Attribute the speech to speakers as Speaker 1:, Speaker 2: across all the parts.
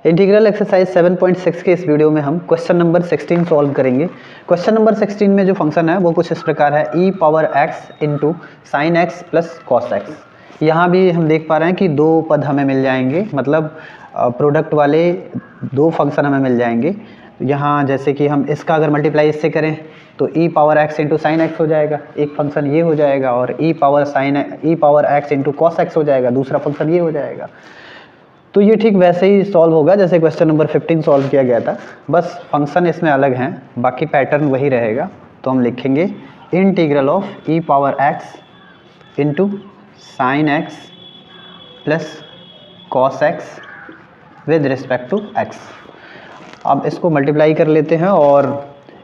Speaker 1: Integral exercise 7.6 के इस video में हम क्वेश्चन नंबर 16 सॉल्व करेंगे। क्वेश्चन नंबर 16 में जो फंक्शन है वो कुछ इस प्रकार है, e power x into sine x plus cos x. यहाँ भी हम देख पा रहे हैं कि दो पद हमें मिल जाएंगे, मतलब प्रोडक्ट वाले दो फंक्शन हमें मिल जाएंगे। यहाँ जैसे कि हम इसका अगर मल्टीप्लाई इससे करें तो e power x into sine x हो जाएगा, एक फंक्शन ये हो जाएगा, और e power x into cos x हो जाएगा, दूसरा फंक्शन ये हो जाएगा। तो ये ठीक वैसे ही सॉल्व होगा जैसे क्वेश्चन नंबर 15 सॉल्व किया गया था, बस फंक्शन इसमें अलग हैं, बाकी पैटर्न वही रहेगा। तो हम लिखेंगे integral of e power x into sine x plus cos x with respect to x. अब इसको मल्टीप्लाई कर लेते हैं और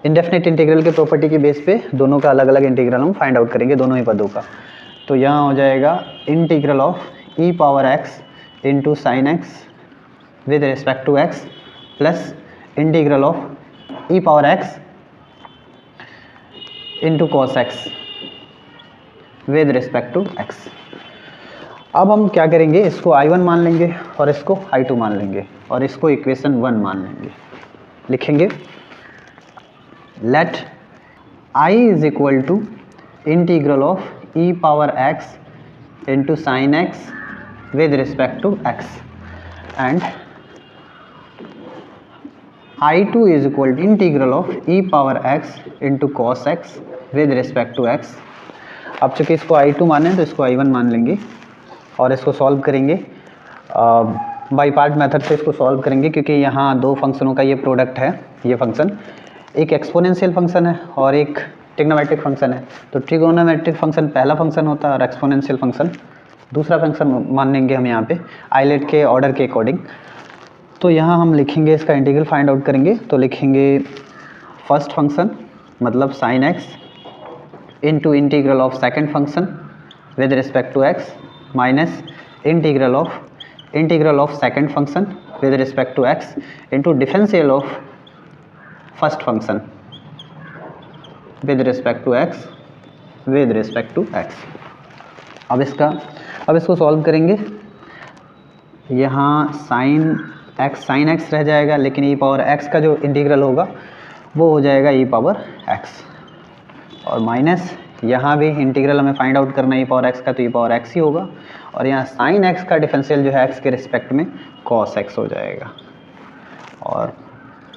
Speaker 1: इंडेफिनिट इंटीग्रल के प्रॉपर्टी के बेस पे दोनों का अलग अलग इंटीग्रल हम फाइंड आउट करेंगे, दोनों ही पदों का। तो यहाँ हो जाएगा integral of e power x into sine x with respect to x plus integral of e power x into cos x with respect to x. अब हम क्या करेंगे, इसको I1 मान लेंगे और इसको I2 मान लेंगे और इसको इक्वेशन 1 मान लेंगे। लिखेंगे let I is equal to integral of e power x into sine x with respect to x and I2 is equal to integral of e power x into cos x with respect to x। अब चूँकि इसको I2 माने तो इसको I1 मान लेंगे और इसको सॉल्व करेंगे बाई पार्ट मेथड से। इसको सॉल्व करेंगे क्योंकि यहाँ दो फंक्शनों का ये प्रोडक्ट है। ये फंक्शन एक एक्सपोनेंशियल फंक्शन है और एक ट्रिग्नोमेट्रिक फंक्शन है। तो ट्रिग्नोमेट्रिक फंक्शन पहला फंक्शन होता है और एक्सपोनेंशियल फंक्शन दूसरा फंक्शन मान लेंगे हम यहाँ पे आइलेट के ऑर्डर के अकॉर्डिंग। तो यहाँ हम लिखेंगे, इसका इंटीग्रल फाइंड आउट करेंगे तो लिखेंगे फर्स्ट फंक्शन मतलब sine x into integral of second function with respect to x minus integral of second function with respect to x into differential of first function with respect to x with respect to x. अब इसको solve करेंगे। यहाँ sine x रह जाएगा, लेकिन ई power x का जो integral होगा वो हो जाएगा ई पावर एक्स, और माइनस यहाँ भी इंटीग्रल हमें फाइंड आउट करना है ई पावर एक्स का, तो ई पावर एक्स ही होगा, और यहाँ साइन एक्स का डिफरेंशियल जो है एक्स के रिस्पेक्ट में कॉस एक्स हो जाएगा, और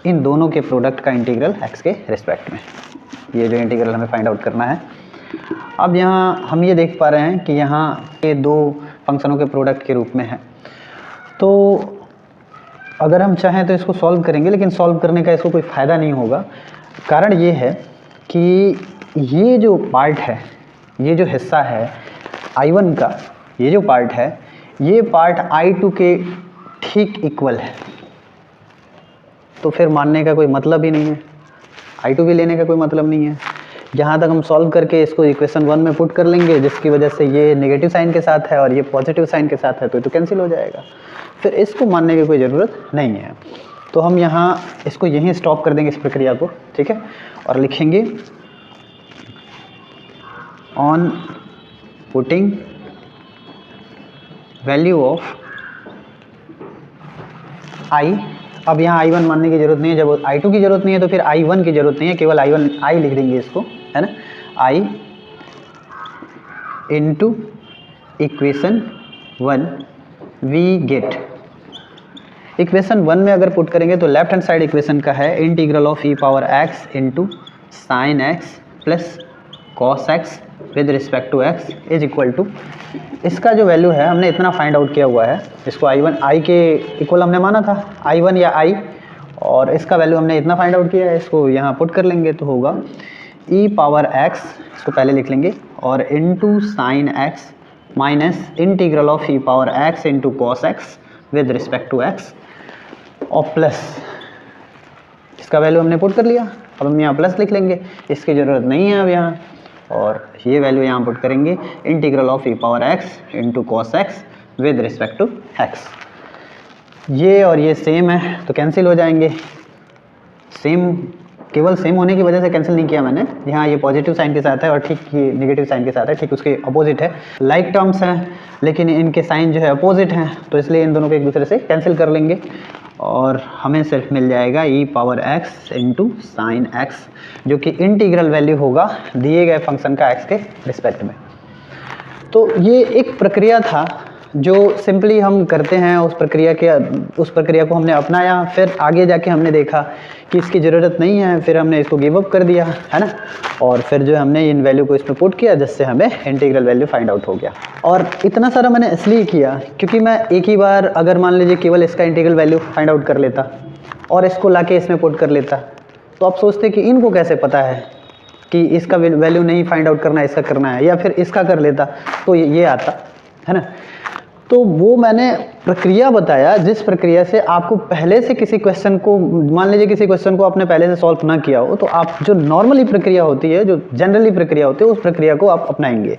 Speaker 1: इन दोनों के प्रोडक्ट का इंटीग्रल एक्स के रिस्पेक्ट में, ये जो इंटीग्रल हमें फाइंड आउट करना है। अब यहाँ हम ये देख पा रहे हैं कि यहाँ ये दो फंक्शनों के प्रोडक्ट के रूप में है। तो अगर हम चाहें तो इसको सॉल्व करेंगे, लेकिन सॉल्व करने का इसको कोई फ़ायदा नहीं होगा। कारण ये है कि ये जो पार्ट है, ये जो हिस्सा है I1 का, ये जो पार्ट है, ये पार्ट I2 के ठीक इक्वल है। तो फिर मानने का कोई मतलब ही नहीं है, I2 भी लेने का कोई मतलब नहीं है। जहाँ तक हम सॉल्व करके इसको इक्वेशन 1 में पुट कर लेंगे, जिसकी वजह से ये नेगेटिव साइन के साथ है और ये पॉजिटिव साइन के साथ है, तो कैंसिल हो जाएगा, फिर इसको मानने की कोई ज़रूरत नहीं है। तो हम यहाँ इसको यहीं स्टॉप कर देंगे इस प्रक्रिया को, ठीक है, और लिखेंगे on putting value of I। अब यहाँ I1 मानने की ज़रूरत नहीं है, जब I2 की ज़रूरत नहीं है तो फिर I1 की ज़रूरत नहीं है, केवल I लिख देंगे इसको, है ना। I into equation 1 we get. Equation 1 में अगर पुट करेंगे तो लेफ्ट हैंड साइड इक्वेशन का है integral of e power x into sine x plus cos x with respect to x is equal to, इसका जो वैल्यू है हमने इतना फाइंड आउट किया हुआ है, इसको I के इक्वल हमने माना था, I1 या I, और इसका वैल्यू हमने इतना फाइंड आउट किया है। इसको यहाँ पुट कर लेंगे तो होगा ई पावर एक्स, इसको पहले लिख लेंगे, और into sine x minus integral of e power x into cos x with respect to x, और प्लस इसका वैल्यू हमने पुट कर लिया। अब हम यहाँ प्लस लिख लेंगे, इसकी ज़रूरत नहीं है अब यहाँ, और ये वैल्यू यहाँ पुट करेंगे integral of e power x into cos x with respect to x. ये और ये सेम है तो कैंसिल हो जाएंगे, सेम केवल सेम होने की वजह से कैंसिल नहीं किया मैंने, यहाँ ये पॉजिटिव साइन के साथ है और ठीक ये नेगेटिव साइन के साथ है, ठीक उसके अपोजिट है। लाइक टर्म्स हैं लेकिन इनके साइन जो है अपोजिट हैं, तो इसलिए इन दोनों को एक दूसरे से कैंसिल कर लेंगे और हमें सिर्फ मिल जाएगा e power x into sine x, जो कि इंटीग्रल वैल्यू होगा दिए गए फंक्शन का x के रिस्पेक्ट में। तो ये एक प्रक्रिया था जो सिंपली हम करते हैं, उस प्रक्रिया को हमने अपनाया, फिर आगे जाके हमने देखा कि इसकी ज़रूरत नहीं है, फिर हमने इसको गिव अप कर दिया, है ना, और फिर जो हमने इन वैल्यू को इसमें पुट किया जिससे हमें इंटीग्रल वैल्यू फाइंड आउट हो गया। और इतना सारा मैंने इसलिए किया क्योंकि मैं एक ही बार अगर मान लीजिए केवल इसका इंटीग्रल वैल्यू फाइंड आउट कर लेता और इसको लाके इसमें पुट कर लेता, तो आप सोचते कि इनको कैसे पता है कि इसका वैल्यू नहीं फाइंड आउट करना है, इसका करना है, या फिर इसका कर लेता तो ये आता, है ना। तो वो मैंने प्रक्रिया बताया जिस प्रक्रिया से आपको पहले से किसी क्वेश्चन को, मान लीजिए किसी क्वेश्चन को आपने पहले से सॉल्व ना किया हो, तो आप जो नॉर्मली प्रक्रिया होती है, जो जनरली प्रक्रिया होती है, उस प्रक्रिया को आप अपनाएंगे,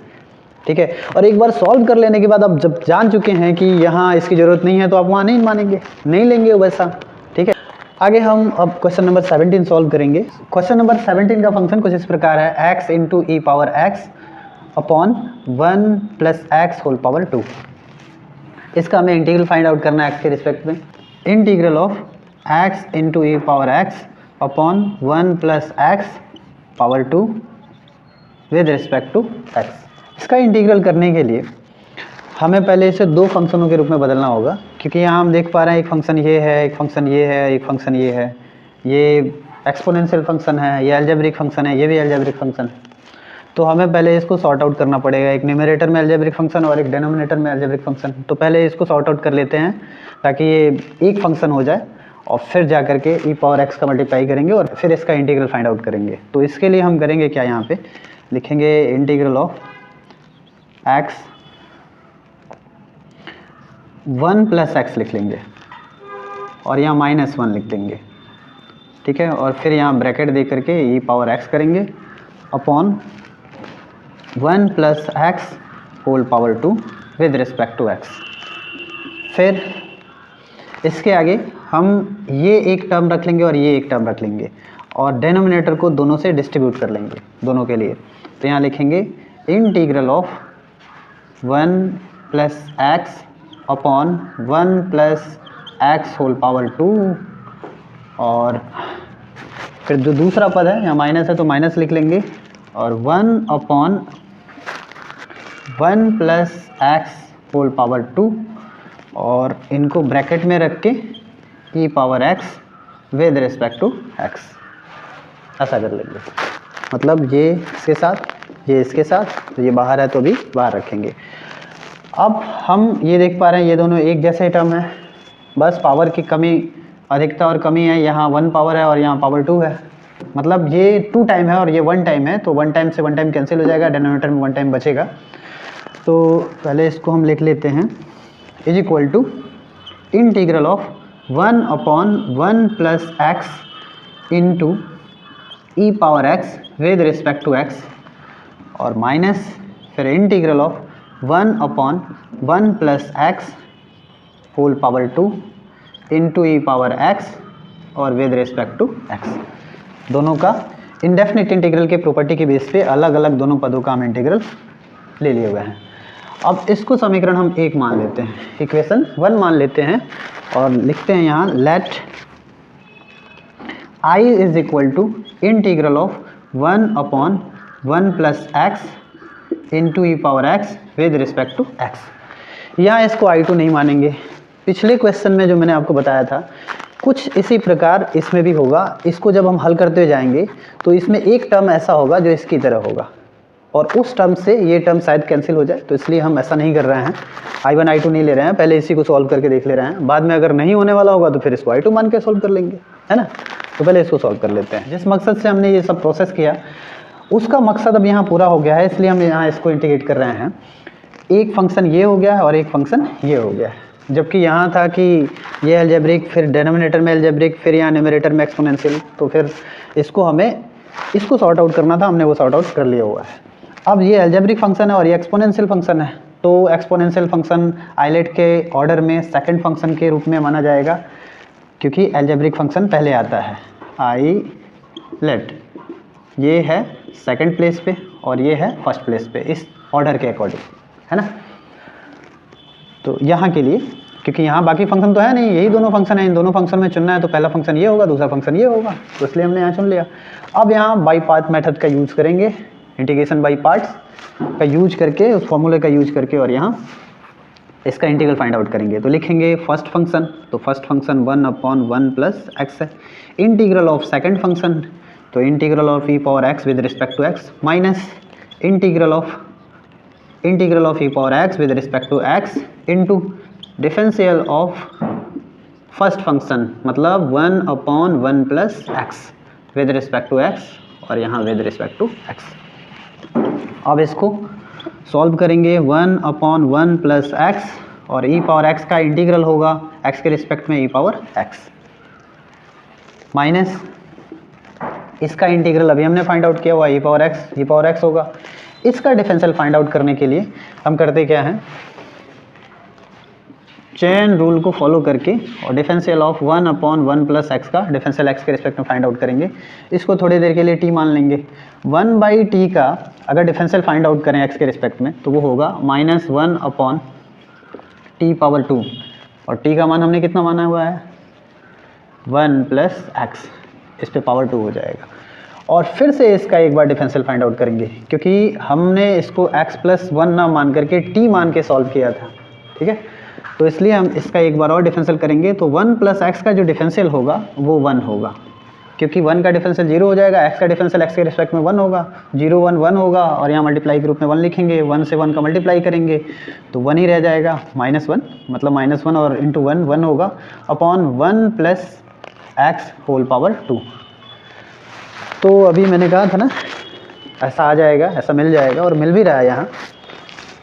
Speaker 1: ठीक है। और एक बार सॉल्व कर लेने के बाद आप जब जान चुके हैं कि यहाँ इसकी ज़रूरत नहीं है, तो आप वहाँ नहीं मानेंगे, नहीं लेंगे वैसा, ठीक है। आगे हम अब क्वेश्चन नंबर 17 सॉल्व करेंगे। क्वेश्चन नंबर 17 का फंक्शन कुछ इस प्रकार है, x इंटू ई power x upon 1 plus x whole power 2। इसका हमें इंटीग्रल फाइंड आउट करना है x के रिस्पेक्ट में। Integral of x into E power x upon 1 plus x power 2 with respect to x। इसका इंटीग्रल करने के लिए हमें पहले इसे दो फंक्शनों के रूप में बदलना होगा, क्योंकि यहाँ हम देख पा रहे हैं एक फंक्शन ये है, एक फंक्शन ये है, एक फंक्शन ये है, ये एक्सपोनेंशियल फंक्शन है, ये अलजेब्रिक फंक्शन है, ये भी अलजेब्रिक फंक्शन है। तो हमें पहले इसको सॉर्ट आउट करना पड़ेगा, एक न्यूमरेटर में अलजेब्रिक फंक्शन और एक डिनोमिनेटर में अलजेब्रिक फंक्शन। तो पहले इसको सॉर्ट आउट कर लेते हैं ताकि ये एक फंक्शन हो जाए, और फिर जा करके ई पावर x का मल्टीप्लाई करेंगे और फिर इसका इंटीग्रल फाइंड आउट करेंगे। तो इसके लिए हम करेंगे क्या, यहाँ पे लिखेंगे integral of x 1 plus x लिख लेंगे और यहाँ -1 लिख देंगे, ठीक है। और फिर यहाँ ब्रैकेट दे करके ई पावर x करेंगे upon 1 plus x whole power 2 with respect to x। फिर इसके आगे हम ये एक टर्म रख लेंगे और ये एक टर्म रख लेंगे और डिनोमिनेटर को दोनों से डिस्ट्रीब्यूट कर लेंगे दोनों के लिए। तो यहाँ लिखेंगे integral of 1 plus x upon 1 plus x whole power 2, और फिर जो दूसरा पद है यहाँ माइनस है तो माइनस लिख लेंगे, और 1 upon 1 plus x whole power 2, और इनको ब्रैकेट में रख के E power x with respect to X, ऐसा कर लेंगे। मतलब ये इसके साथ, ये इसके साथ, तो ये बाहर है तो भी बाहर रखेंगे। अब हम ये देख पा रहे हैं ये दोनों एक जैसे टर्म है, बस पावर की कमी, अधिकता और कमी है। यहाँ 1 पावर है और यहाँ पावर 2 है, मतलब ये 2 टाइम है और ये 1 टाइम है, तो 1 टाइम से 1 टाइम कैंसिल हो जाएगा, डिनोमिनेटर में 1 टाइम बचेगा। तो पहले इसको हम लिख लेते हैं is equal to integral of 1 upon 1 plus x into E power x with respect to x, और माइनस फिर integral of 1 upon 1 plus x whole power 2 into E power x और विद रिस्पेक्ट टू एक्स। दोनों का indefinite integral के property के base पे अलग अलग दोनों पदों का हम इंटीग्रल ले लिए हुए हैं। अब इसको समीकरण हम 1 मान लेते हैं, इक्वेशन 1 मान लेते हैं और लिखते हैं यहाँ let I is equal to integral of 1 upon 1 plus x into E power x with respect to x. यहाँ इसको I2 नहीं मानेंगे। पिछले क्वेश्चन में जो मैंने आपको बताया था कुछ इसी प्रकार इसमें भी होगा। इसको जब हम हल करते जाएंगे तो इसमें एक टर्म ऐसा होगा जो इसकी तरह होगा और उस टर्म से ये टर्म शायद कैंसिल हो जाए, तो इसलिए हम ऐसा नहीं कर रहे हैं, I1 I2 नहीं ले रहे हैं, पहले इसी को सॉल्व करके देख ले रहे हैं। बाद में अगर नहीं होने वाला होगा तो फिर इसको I2 मान के सॉल्व कर लेंगे, है ना। तो पहले इसको सॉल्व कर लेते हैं। जिस मकसद से हमने ये सब प्रोसेस किया उसका मकसद अब यहाँ पूरा हो गया है, इसलिए हम यहाँ इसको इंटीग्रेट कर रहे हैं। एक फंक्शन ये हो गया है और एक फंक्शन ये हो गया है, जबकि यहाँ था कि ये अलजेब्रिक, फिर डिनोमिनेटर में अलजेब्रिक, फिर यहाँ न्यूमरेटर में एक्सपोनेंशियल, तो फिर इसको हमें इसको सॉर्ट आउट करना था, हमने वो सॉर्ट आउट कर लिया हुआ है। अब ये अलजेब्रिक फंक्शन है और ये एक्सपोनेंशियल फंक्शन है, तो एक्सपोनेंशियल फंक्शन आइलेट के ऑर्डर में सेकंड फंक्शन के रूप में माना जाएगा, क्योंकि अलजेब्रिक फंक्शन पहले आता है। लेट ये है सेकंड प्लेस पे और ये है फर्स्ट प्लेस पे इस ऑर्डर के अकॉर्डिंग, है ना। तो यहाँ के लिए, क्योंकि यहाँ बाकी फंक्शन तो है नहीं, यही दोनों फंक्शन है, इन दोनों फंक्शन में चुनना है तो पहला फंक्शन ये होगा, दूसरा फंक्शन ये होगा, तो इसलिए हमने यहाँ चुन लिया। अब यहाँ बाई पार्ट मेथड का यूज़ करेंगे, इंटीग्रेशन बाई पार्ट्स का यूज करके, उस फॉर्मूले का यूज करके, और यहाँ इसका इंटीग्रल फाइंड आउट करेंगे। तो लिखेंगे फर्स्ट फंक्शन, तो फर्स्ट फंक्शन 1/1 प्लस एक्स है। इंटीग्रल ऑफ सेकंड फंक्शन, तो integral of e power x with respect to x minus integral of e power x with respect to x into differential of first function, मतलब 1/1 plus x with respect to x, और यहाँ with respect to x. अब इसको solve करेंगे 1/1 plus x, और ई power x का integral होगा x के रिस्पेक्ट में ई पावर एक्स, माइनस इसका इंटीग्रल अभी हमने फाइंड आउट किया हुआ ई पावर एक्स होगा। इसका डिफरेंशियल फाइंड आउट करने के लिए हम करते क्या हैं, चेन रूल को फॉलो करके और डिफरेंशियल ऑफ 1/1 प्लस एक्स का डिफरेंशियल एक्स के रिस्पेक्ट में फाइंड आउट करेंगे। इसको थोड़ी देर के लिए टी मान लेंगे। 1/t का अगर डिफरेंशियल फाइंड आउट करें एक्स के रिस्पेक्ट में तो वो होगा -1/t⁻2, और t का मान हमने कितना माना हुआ है 1 प्लस एक्स, इस पे पावर 2 हो जाएगा। और फिर से इसका एक बार डिफरेंशियल फाइंड आउट करेंगे, क्योंकि हमने इसको x+1 ना मान करके t मान के सॉल्व किया था, ठीक है। तो इसलिए हम इसका एक बार और डिफरेंशियल करेंगे, तो 1 प्लस एक्स का जो डिफरेंशियल होगा वो 1 होगा, क्योंकि 1 का डिफरेंशियल 0 हो जाएगा, x का डिफरेंशियल x के रिस्पेक्ट में 1 होगा, 0 1 1 होगा, और यहाँ मल्टीप्लाई के रूप में 1 लिखेंगे, 1 से 1 का मल्टीप्लाई करेंगे तो 1 ही रह जाएगा, -1, मतलब -1 और इंटू 1 1 होगा upon 1 plus x whole power 2। तो अभी मैंने कहा था ना ऐसा आ जाएगा, ऐसा मिल जाएगा, और मिल भी रहा है यहाँ।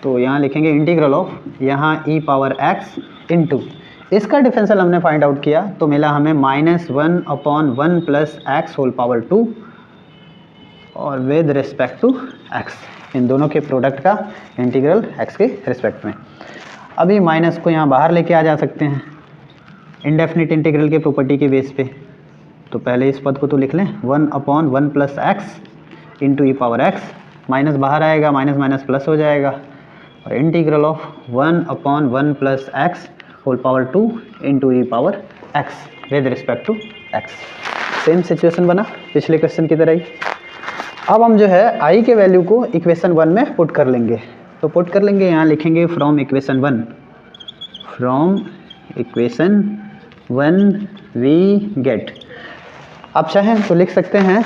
Speaker 1: तो यहाँ लिखेंगे इंटीग्रल ऑफ यहाँ ई पावर एक्स इंटू इसका डिफरेंशियल हमने फाइंड आउट किया तो मिला हमें -1/1 प्लस एक्स होल पावर 2, और विद रिस्पेक्ट टू एक्स, इन दोनों के प्रोडक्ट का इंटीग्रल एक्स के रिस्पेक्ट में। अभी माइनस को यहाँ बाहर लेके आ जा सकते हैं इंडेफिनिट इंटीग्रल के प्रॉपर्टी के बेस पे। तो पहले इस पद को तो लिख लें 1/1 प्लस एक्स इंटू ई पावर एक्स, माइनस बाहर आएगा, माइनस माइनस प्लस हो जाएगा, और integral of 1/1 plus x whole power 2 into E power x with respect to x. Same situation बना पिछले क्वेश्चन की तरह ही। अब हम जो है आई के वैल्यू को इक्वेशन 1 में पुट कर लेंगे। तो पुट कर लेंगे, यहाँ लिखेंगे फ्रॉम इक्वेशन 1 वी गेट। आप चाहें तो लिख सकते हैं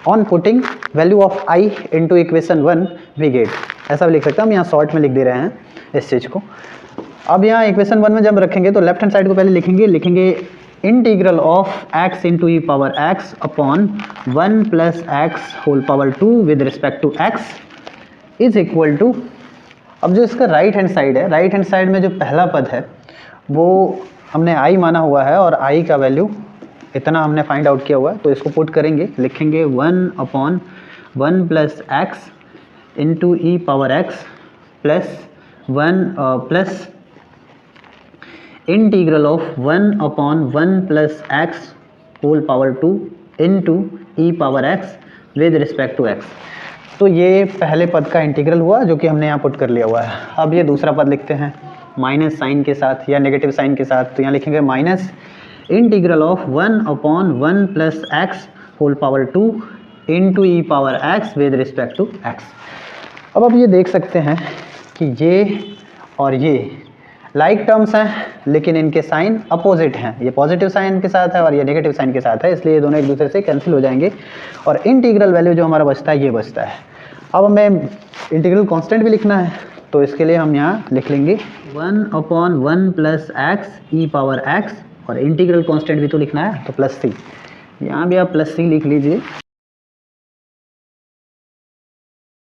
Speaker 1: on putting value of I into equation 1 we get, ऐसा भी लिख सकते हैं। हम यहाँ शॉर्ट में लिख दे रहे हैं इस चीज़ को। अब यहाँ इक्वेशन 1 में जब रखेंगे तो लेफ्ट हैंड साइड को पहले लिखेंगे integral of x into E power x upon 1 plus x whole power 2 with respect to x is equal to, अब जो इसका राइट हैंड साइड है, राइट हैंड साइड में जो पहला पद है वो हमने i माना हुआ है, और i का वैल्यू इतना हमने फाइंड आउट किया हुआ है। तो इसको पुट करेंगे, लिखेंगे 1/1 plus x into E power x plus 1 plus integral of 1/1 plus x whole power 2 into E power x with respect to x. तो ये पहले पद का इंटीग्रल हुआ जो कि हमने यहाँ पुट कर लिया हुआ है। अब ये दूसरा पद लिखते हैं माइनस साइन के साथ या नेगेटिव साइन के साथ। तो यहाँ लिखेंगे minus integral of 1/1 plus x whole power 2 into E power x with respect to x. अब आप ये देख सकते हैं कि ये और ये लाइक टर्म्स हैं, लेकिन इनके साइन अपोजिट हैं। ये पॉजिटिव साइन के साथ है और ये नेगेटिव साइन के साथ है, इसलिए ये दोनों एक दूसरे से कैंसिल हो जाएंगे और इंटीग्रल वैल्यू जो हमारा बचता है ये बचता है। अब हमें इंटीग्रल कांस्टेंट भी लिखना है, तो इसके लिए हम यहाँ लिख लेंगे 1/1 प्लस एक्स ई पावर एक्स, और इंटीग्रल कांस्टेंट भी तो लिखना है तो प्लस सी। यहाँ भी आप प्लस सी लिख लीजिए।